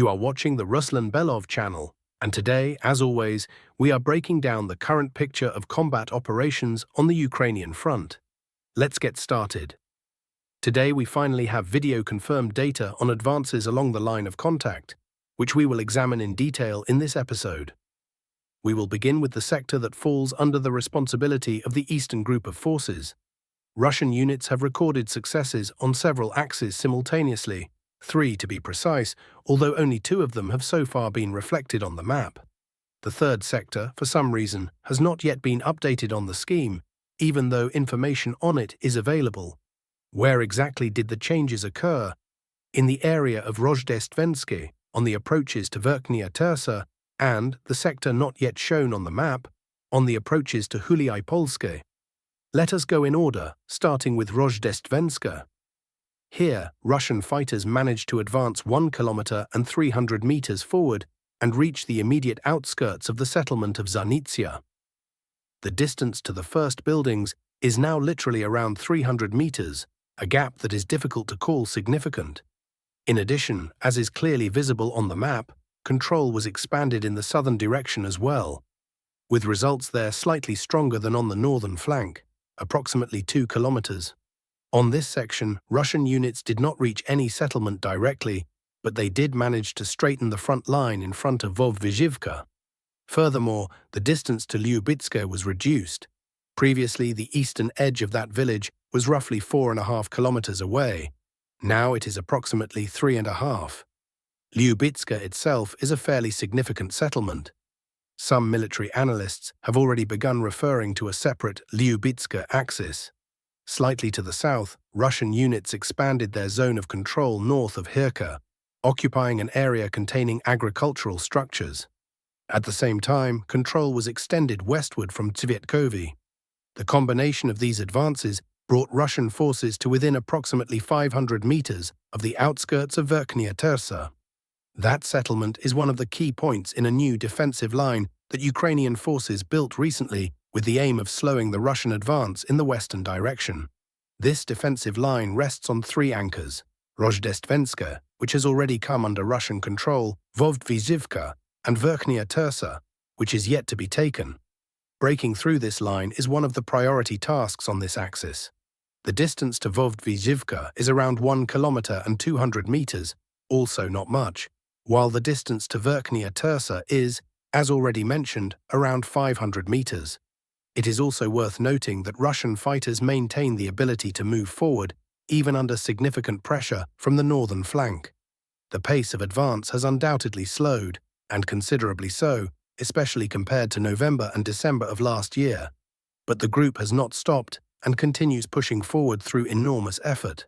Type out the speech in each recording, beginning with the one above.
You are watching the Ruslan Belov channel, and today, as always, we are breaking down the current picture of combat operations on the Ukrainian front. Let's get started. Today we finally have video-confirmed data on advances along the line of contact, which we will examine in detail in this episode. We will begin with the sector that falls under the responsibility of the Eastern Group of Forces. Russian units have recorded successes on several axes simultaneously, 3 to be precise, although only 2 of them have so far been reflected on the map. The third sector, for some reason, has not yet been updated on the scheme, even though information on it is available. Where exactly did the changes occur? In the area of Rozhdestvensky, on the approaches to Verkhnya Tersa, and, the sector not yet shown on the map, on the approaches to Huliai-Polske. Let us go in order, starting with Rozhdestvenska. Here, Russian fighters managed to advance 1 kilometer and 300 meters forward and reach the immediate outskirts of the settlement of Zanitsia. The distance to the first buildings is now literally around 300 meters, a gap that is difficult to call significant. In addition, as is clearly visible on the map, control was expanded in the southern direction as well, with results there slightly stronger than on the northern flank, approximately 2 kilometers. On this section, Russian units did not reach any settlement directly, but they did manage to straighten the front line in front of Zaporizhzhia. Furthermore, the distance to Lyubitska was reduced. Previously, the eastern edge of that village was roughly 4.5 kilometers away. Now it is approximately 3.5. Lyubitska itself is a fairly significant settlement. Some military analysts have already begun referring to a separate Lyubitska axis. Slightly to the south, Russian units expanded their zone of control north of Hirka, occupying an area containing agricultural structures. At the same time, control was extended westward from Tsvetkovi. The combination of these advances brought Russian forces to within approximately 500 meters of the outskirts of Verkhnya Tersa. That settlement is one of the key points in a new defensive line that Ukrainian forces built recently with the aim of slowing the Russian advance in the western direction. This defensive line rests on 3 anchors: Rozhdestvenska, which has already come under Russian control, Zaporizhzhia, and Verkhnya Tersa, which is yet to be taken. Breaking through this line is one of the priority tasks on this axis. The distance to Zaporizhzhia is around 1 kilometer and 200 meters, also not much, while the distance to Verkhnya Tersa is, as already mentioned, around 500 meters. It is also worth noting that Russian fighters maintain the ability to move forward even under significant pressure from the northern flank. The pace of advance has undoubtedly slowed, and considerably so, especially compared to November and December of last year. But the group has not stopped and continues pushing forward through enormous effort.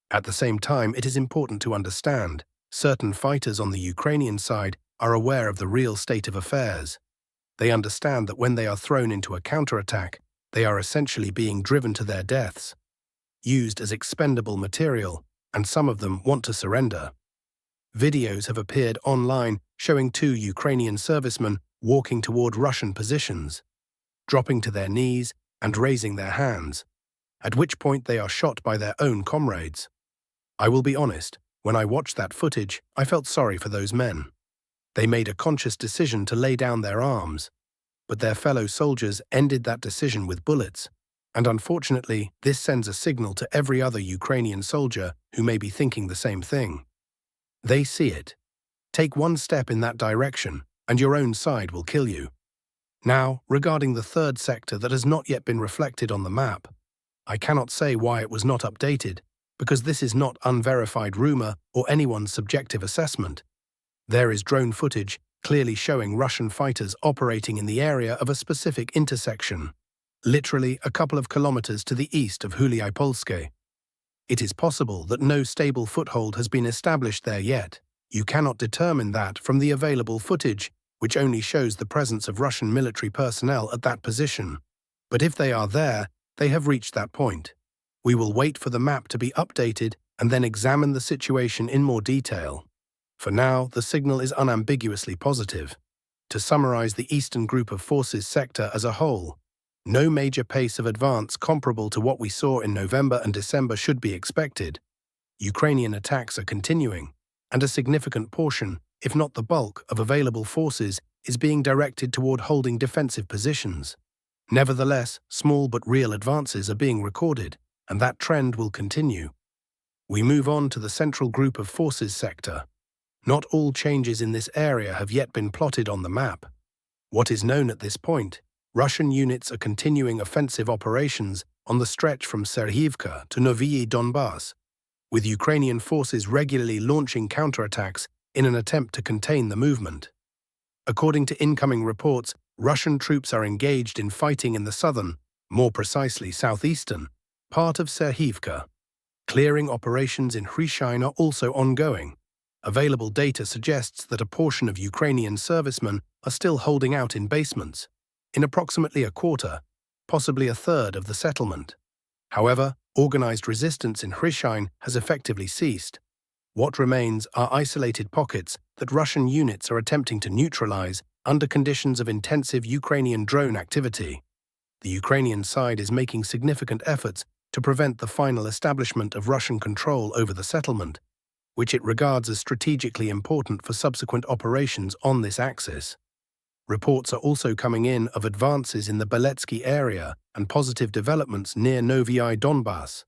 At the same time, it is important to understand, certain fighters on the Ukrainian side are aware of the real state of affairs. They understand that when they are thrown into a counterattack, they are essentially being driven to their deaths, used as expendable material, and some of them want to surrender. Videos have appeared online showing 2 Ukrainian servicemen walking toward Russian positions, dropping to their knees and raising their hands, at which point they are shot by their own comrades. I will be honest, when I watched that footage, I felt sorry for those men. They made a conscious decision to lay down their arms, but their fellow soldiers ended that decision with bullets, and unfortunately, this sends a signal to every other Ukrainian soldier who may be thinking the same thing. They see it. Take one step in that direction, and your own side will kill you. Now, regarding the third sector that has not yet been reflected on the map, I cannot say why it was not updated, because this is not unverified rumor or anyone's subjective assessment. There is drone footage clearly showing Russian fighters operating in the area of a specific intersection, literally a couple of kilometers to the east of Huliai-Polske. It is possible that no stable foothold has been established there yet. You cannot determine that from the available footage, which only shows the presence of Russian military personnel at that position. But if they are there, they have reached that point. We will wait for the map to be updated and then examine the situation in more detail. For now, the signal is unambiguously positive. To summarize the Eastern Group of Forces sector as a whole, no major pace of advance comparable to what we saw in November and December should be expected. Ukrainian attacks are continuing, and a significant portion, if not the bulk, of available forces is being directed toward holding defensive positions. Nevertheless, small but real advances are being recorded, and that trend will continue. We move on to the Central Group of Forces sector. Not all changes in this area have yet been plotted on the map. What is known at this point, Russian units are continuing offensive operations on the stretch from Zaporizhzhia to Novyi Donbass, with Ukrainian forces regularly launching counterattacks in an attempt to contain the movement. According to incoming reports, Russian troops are engaged in fighting in the southern, more precisely southeastern, part of Zaporizhzhia. Clearing operations in Hryshyn are also ongoing. Available data suggests that a portion of Ukrainian servicemen are still holding out in basements, in approximately a quarter, possibly a third of the settlement. However, organized resistance in Hryshyn has effectively ceased. What remains are isolated pockets that Russian units are attempting to neutralize under conditions of intensive Ukrainian drone activity. The Ukrainian side is making significant efforts to prevent the final establishment of Russian control over the settlement, which it regards as strategically important for subsequent operations on this axis. Reports are also coming in of advances in the Beletsky area and positive developments near Novyi Donbass.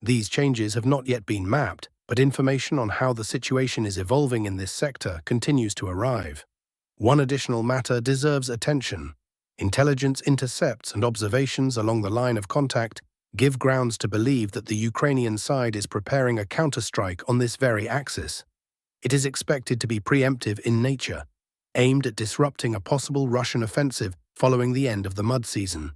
These changes have not yet been mapped, but information on how the situation is evolving in this sector continues to arrive. One additional matter deserves attention. Intelligence intercepts and observations along the line of contact give grounds to believe that the Ukrainian side is preparing a counterstrike on this very axis. It is expected to be preemptive in nature, aimed at disrupting a possible Russian offensive following the end of the mud season.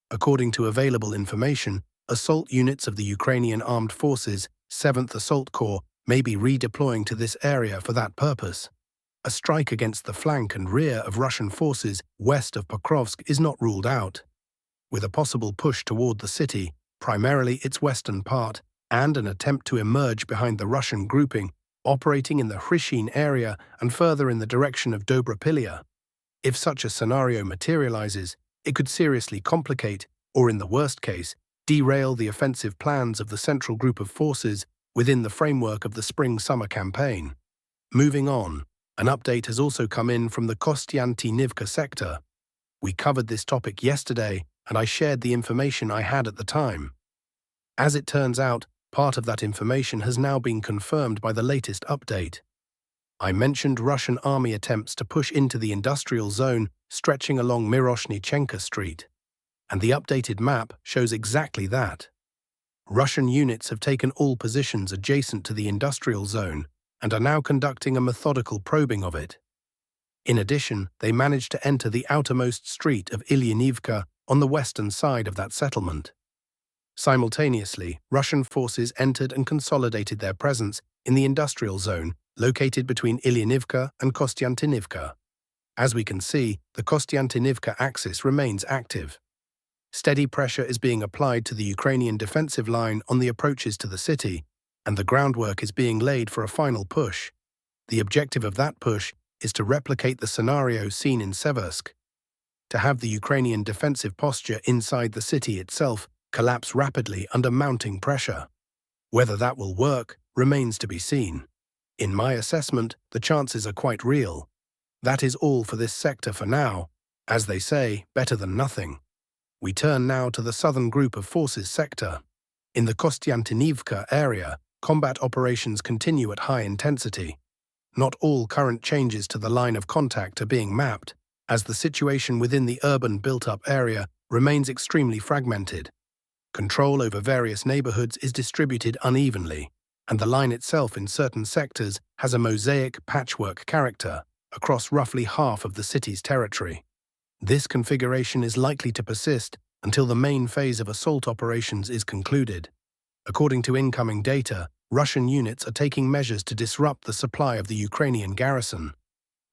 According to available information, assault units of the Ukrainian Armed Forces 7th Assault Corps may be redeploying to this area for that purpose. A strike against the flank and rear of Russian forces west of Pokrovsk is not ruled out. With a possible push toward the city, primarily its western part, and an attempt to emerge behind the Russian grouping operating in the Hryshyn area and further in the direction of Dobropilya. If such a scenario materializes, it could seriously complicate, or in the worst case, derail the offensive plans of the Central Group of Forces within the framework of the spring-summer campaign. Moving on, an update has also come in from the Constantinovka sector. We covered this topic yesterday, and I shared the information I had at the time. As it turns out, part of that information has now been confirmed by the latest update. I mentioned Russian army attempts to push into the industrial zone stretching along Miroshnichenka Street, and the updated map shows exactly that. Russian units have taken all positions adjacent to the industrial zone and are now conducting a methodical probing of it. In addition, they managed to enter the outermost street of Ilyanivka on the western side of that settlement. Simultaneously, Russian forces entered and consolidated their presence in the industrial zone located between Ilyanivka and Konstantinovka. As we can see, the Konstantinovka axis remains active. Steady pressure is being applied to the Ukrainian defensive line on the approaches to the city, and the groundwork is being laid for a final push. The objective of that push is to replicate the scenario seen in Seversk, to have the Ukrainian defensive posture inside the city itself collapse rapidly under mounting pressure. Whether that will work remains to be seen. In my assessment, the chances are quite real. That is all for this sector for now. As they say, better than nothing. We turn now to the Southern Group of Forces sector. In the Konstantinovka area, combat operations continue at high intensity. Not all current changes to the line of contact are being mapped, as the situation within the urban built-up area remains extremely fragmented. Control over various neighborhoods is distributed unevenly, and the line itself in certain sectors has a mosaic patchwork character across roughly half of the city's territory. This configuration is likely to persist until the main phase of assault operations is concluded. According to incoming data, Russian units are taking measures to disrupt the supply of the Ukrainian garrison.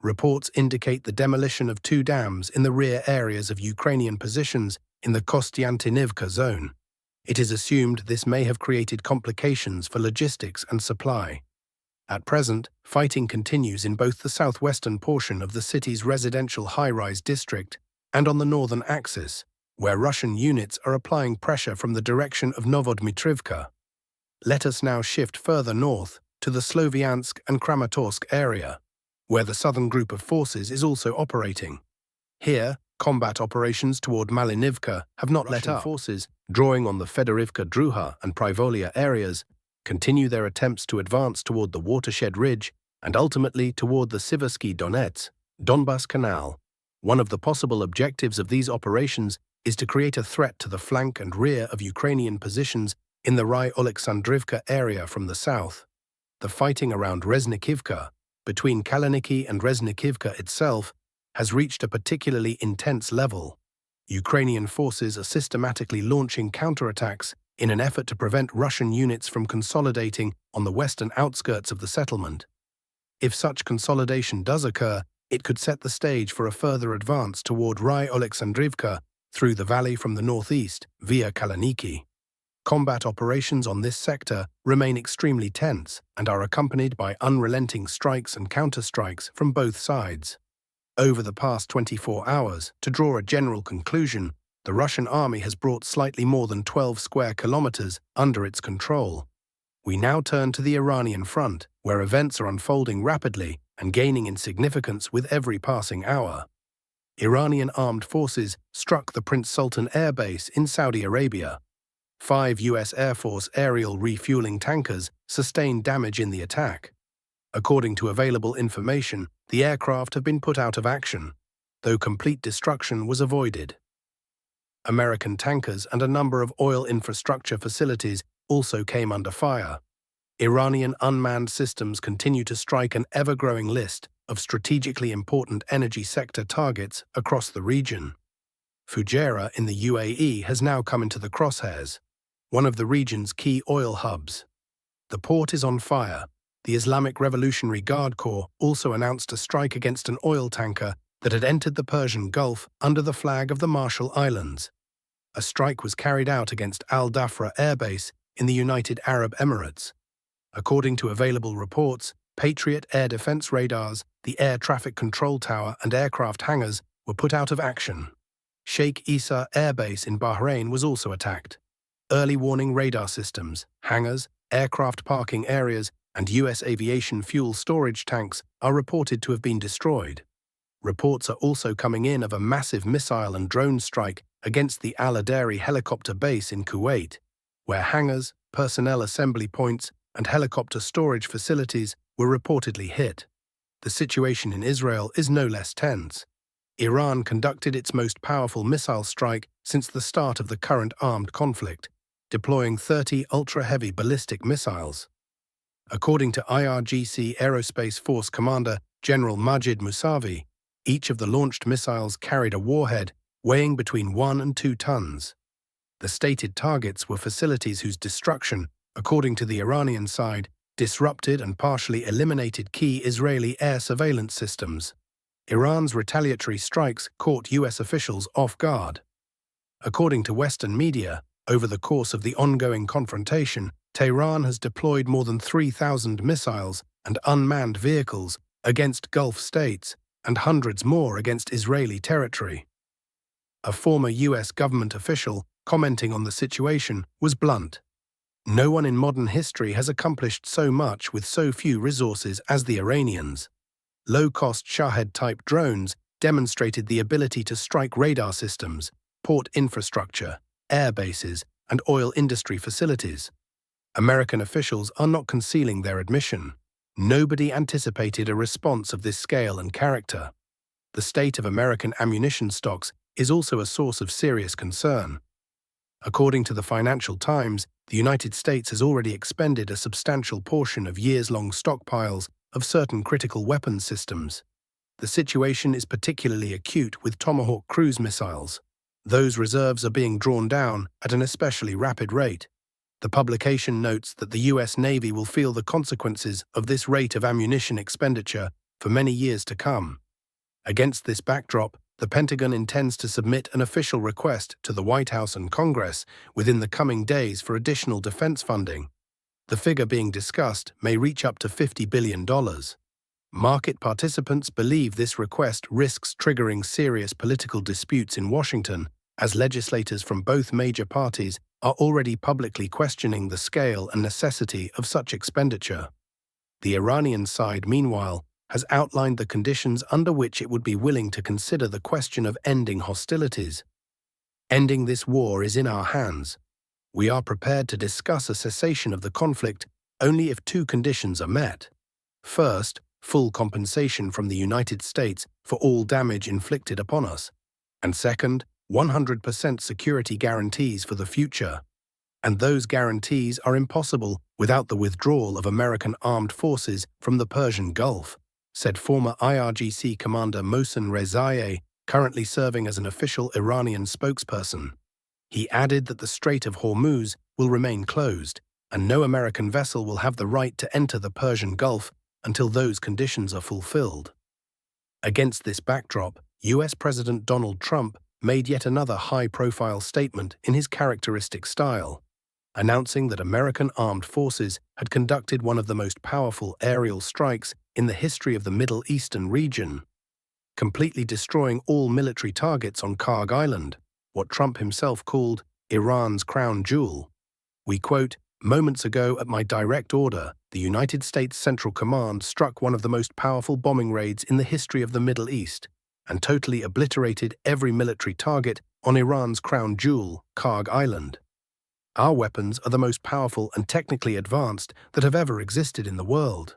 Reports indicate the demolition of 2 dams in the rear areas of Ukrainian positions in the Konstantinovka zone. It is assumed this may have created complications for logistics and supply. At present, fighting continues in both the southwestern portion of the city's residential high-rise district and on the northern axis, where Russian units are applying pressure from the direction of Novodmitrivka. Let us now shift further north to the Sloviansk and Kramatorsk area. where the southern group of forces is also operating. Here, combat operations toward Malinivka have not let up. Forces, drawing on the Fedorivka-Druha and Privolia areas, continue their attempts to advance toward the Watershed Ridge and ultimately toward the Siversky Donets, Donbas Canal. One of the possible objectives of these operations is to create a threat to the flank and rear of Ukrainian positions in the Rye-Oleksandrivka area from the south. The fighting around Reznikivka, between Kaliniki and Reznikivka itself, has reached a particularly intense level. Ukrainian forces are systematically launching counterattacks in an effort to prevent Russian units from consolidating on the western outskirts of the settlement. If such consolidation does occur, it could set the stage for a further advance toward Rye-Oleksandrivka through the valley from the northeast, via Kaliniki. Combat operations on this sector remain extremely tense and are accompanied by unrelenting strikes and counterstrikes from both sides. Over the past 24 hours, to draw a general conclusion, the Russian army has brought slightly more than 12 square kilometers under its control. We now turn to the Iranian front, where events are unfolding rapidly and gaining in significance with every passing hour. Iranian armed forces struck the Prince Sultan Air Base in Saudi Arabia. 5 U.S. Air Force aerial refueling tankers sustained damage in the attack. According to available information, the aircraft have been put out of action, though complete destruction was avoided. American tankers and a number of oil infrastructure facilities also came under fire. Iranian unmanned systems continue to strike an ever-growing list of strategically important energy sector targets across the region. Fujairah in the UAE has now come into the crosshairs, one of the region's key oil hubs. The port is on fire. The Islamic Revolutionary Guard Corps also announced a strike against an oil tanker that had entered the Persian Gulf under the flag of the Marshall Islands. A strike was carried out against Al Dhafra Air Base in the United Arab Emirates. According to available reports, Patriot air defense radars, the air traffic control tower and aircraft hangars were put out of action. Sheikh Issa Air Base in Bahrain was also attacked. Early warning radar systems, hangars, aircraft parking areas, and U.S. aviation fuel storage tanks are reported to have been destroyed. Reports are also coming in of a massive missile and drone strike against the Al Adari helicopter base in Kuwait, where hangars, personnel assembly points, and helicopter storage facilities were reportedly hit. The situation in Israel is no less tense. Iran conducted its most powerful missile strike since the start of the current armed conflict, deploying 30 ultra-heavy ballistic missiles. According to IRGC Aerospace Force Commander General Majid Musavi, each of the launched missiles carried a warhead weighing between 1 and 2 tons. The stated targets were facilities whose destruction, according to the Iranian side, disrupted and partially eliminated key Israeli air surveillance systems. Iran's retaliatory strikes caught U.S. officials off guard. According to Western media, over the course of the ongoing confrontation, Tehran has deployed more than 3,000 missiles and unmanned vehicles against Gulf states and hundreds more against Israeli territory. A former U.S. government official commenting on the situation was blunt. No one in modern history has accomplished so much with so few resources as the Iranians. Low-cost Shahed-type drones demonstrated the ability to strike radar systems, port infrastructure, air bases, and oil industry facilities. American officials are not concealing their admission. Nobody anticipated a response of this scale and character. The state of American ammunition stocks is also a source of serious concern. According to the Financial Times, the United States has already expended a substantial portion of years-long stockpiles of certain critical weapons systems. The situation is particularly acute with Tomahawk cruise missiles. Those reserves are being drawn down at an especially rapid rate. The publication notes that the U.S. Navy will feel the consequences of this rate of ammunition expenditure for many years to come. Against this backdrop, the Pentagon intends to submit an official request to the White House and Congress within the coming days for additional defense funding. The figure being discussed may reach up to $50 billion. Market participants believe this request risks triggering serious political disputes in Washington, as legislators from both major parties are already publicly questioning the scale and necessity of such expenditure. The Iranian side, meanwhile, has outlined the conditions under which it would be willing to consider the question of ending hostilities. Ending this war is in our hands. We are prepared to discuss a cessation of the conflict only if two conditions are met. First, full compensation from the United States for all damage inflicted upon us. And second, 100% security guarantees for the future. And those guarantees are impossible without the withdrawal of American armed forces from the Persian Gulf, said former IRGC commander Mohsen Rezaiei, currently serving as an official Iranian spokesperson. He added that the Strait of Hormuz will remain closed, and no American vessel will have the right to enter the Persian Gulf until those conditions are fulfilled. Against this backdrop, US President Donald Trump made yet another high-profile statement in his characteristic style, announcing that American armed forces had conducted one of the most powerful aerial strikes in the history of the Middle Eastern region, completely destroying all military targets on Karg Island, what Trump himself called Iran's crown jewel. We quote, "Moments ago, at my direct order, the United States Central Command struck one of the most powerful bombing raids in the history of the Middle East and totally obliterated every military target on Iran's crown jewel, Karg Island. Our weapons are the most powerful and technically advanced that have ever existed in the world.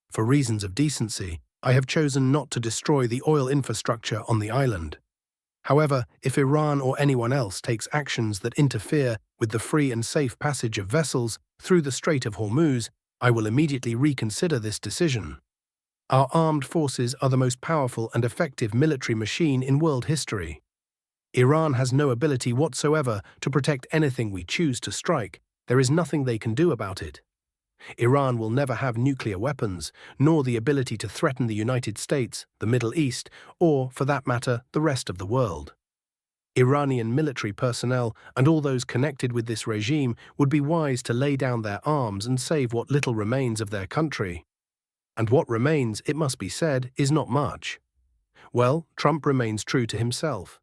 For reasons of decency, I have chosen not to destroy the oil infrastructure on the island. However, if Iran or anyone else takes actions that interfere with the free and safe passage of vessels through the Strait of Hormuz, I will immediately reconsider this decision. Our armed forces are the most powerful and effective military machine in world history. Iran has no ability whatsoever to protect anything we choose to strike. There is nothing they can do about it. Iran will never have nuclear weapons, nor the ability to threaten the United States, the Middle East, or, for that matter, the rest of the world. Iranian military personnel and all those connected with this regime would be wise to lay down their arms and save what little remains of their country. And what remains, it must be said, is not much. Well, Trump remains true to himself.